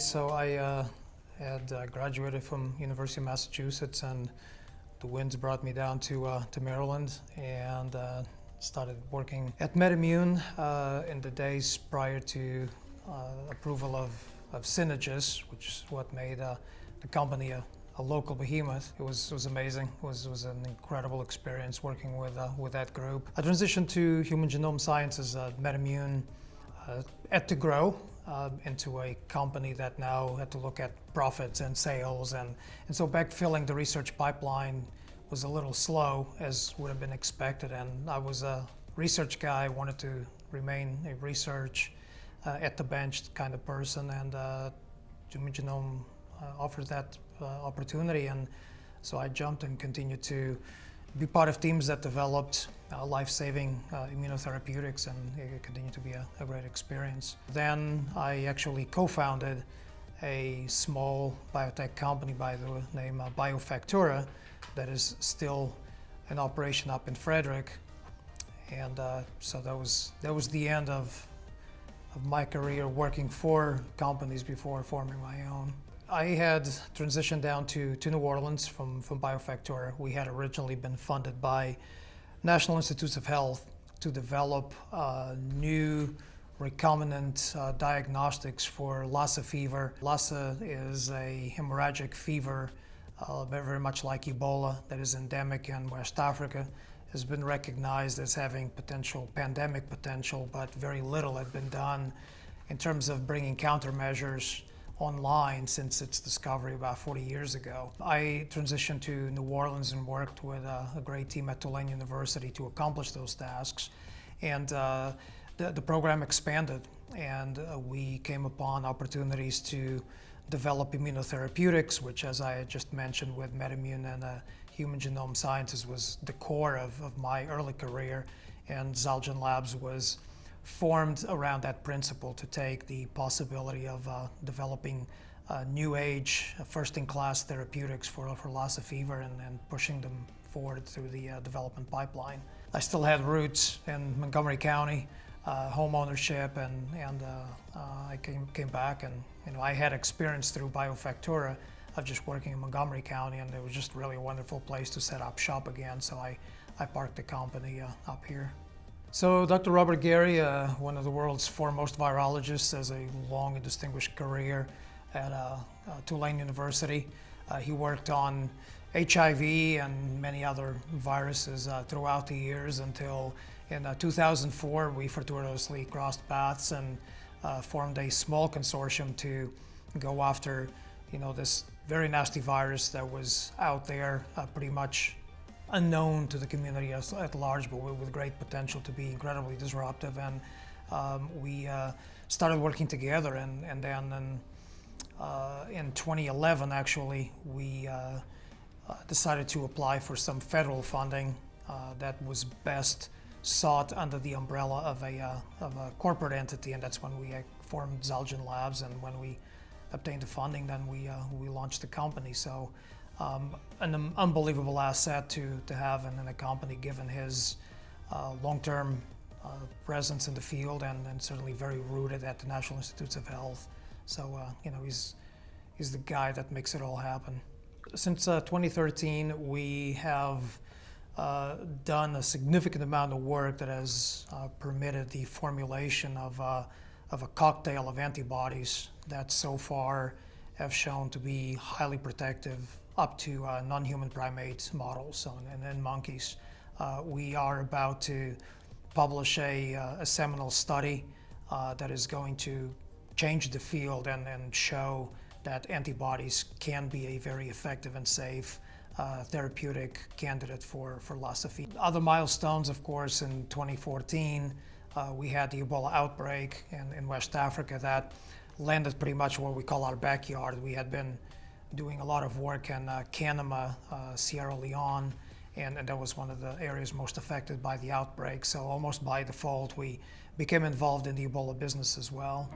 so I had graduated from University of Massachusetts, and the winds brought me down to Maryland, and started working at MedImmune in the days prior to approval of Synagis, which is what made the company a local behemoth. It was amazing. It was an incredible experience working with that group. I transitioned to human genome sciences at MedImmune. Had to grow into a company that now had to look at profits and sales, and so backfilling the research pipeline was a little slow, as would have been expected, and I was a research guy, wanted to remain a research at the bench kind of person, and human genome offers that opportunity, and so I jumped and continued to be part of teams that developed life-saving immunotherapeutics, and it continued to be a great experience. Then I actually co-founded a small biotech company by the name Biofactura that is still in operation up in Frederick, and so that was the end of my career working for companies before forming my own. I had transitioned down to New Orleans from Biofactura. We had originally been funded by National Institutes of Health to develop new recombinant diagnostics for Lassa fever. Lassa is a hemorrhagic fever, very much like Ebola, that is endemic in West Africa. Has been recognized as having pandemic potential, but very little had been done in terms of bringing countermeasures online since its discovery about 40 years ago. I transitioned to New Orleans and worked with a great team at Tulane University to accomplish those tasks, and the program expanded, and we came upon opportunities to develop immunotherapeutics, which, as I had just mentioned, with MedImmune and human genome sciences, was the core of my early career, and Zalgen Labs was formed around that principle to take the possibility of developing new age, first-in-class therapeutics for Lassa fever and pushing them forward through the development pipeline. I still had roots in Montgomery County, home ownership, and I came back, and I had experience through Biofactura of just working in Montgomery County, and it was just really a wonderful place to set up shop again, so I parked the company up here. So Dr. Robert Gary, one of the world's foremost virologists, has a long and distinguished career at Tulane University. He worked on HIV and many other viruses throughout the years until in 2004 we fortuitously crossed paths and formed a small consortium to go after this very nasty virus that was out there, pretty much unknown to the community at large, but with great potential to be incredibly disruptive. And we started working together, and then in 2011, actually, we decided to apply for some federal funding that was best sought under the umbrella of a corporate entity, and that's when we formed Zalgen Labs. And when we obtained the funding, then we launched the company. So an unbelievable asset to have in a company, given his long-term presence in the field, and certainly very rooted at the National Institutes of Health. So he's the guy that makes it all happen. Since 2013, we have done a significant amount of work that has permitted the formulation of a cocktail of antibodies that so far have shown to be highly protective up to non-human primate models, so in monkeys. We are about to publish a seminal study that is going to change the field and show that antibodies can be a very effective and safe therapeutic candidate for Lassa fever. Other milestones, of course, in 2014, we had the Ebola outbreak in West Africa that landed pretty much what we call our backyard. We had been doing a lot of work in Canema, Sierra Leone, and that was one of the areas most affected by the outbreak. So almost by default, we became involved in the Ebola business as well.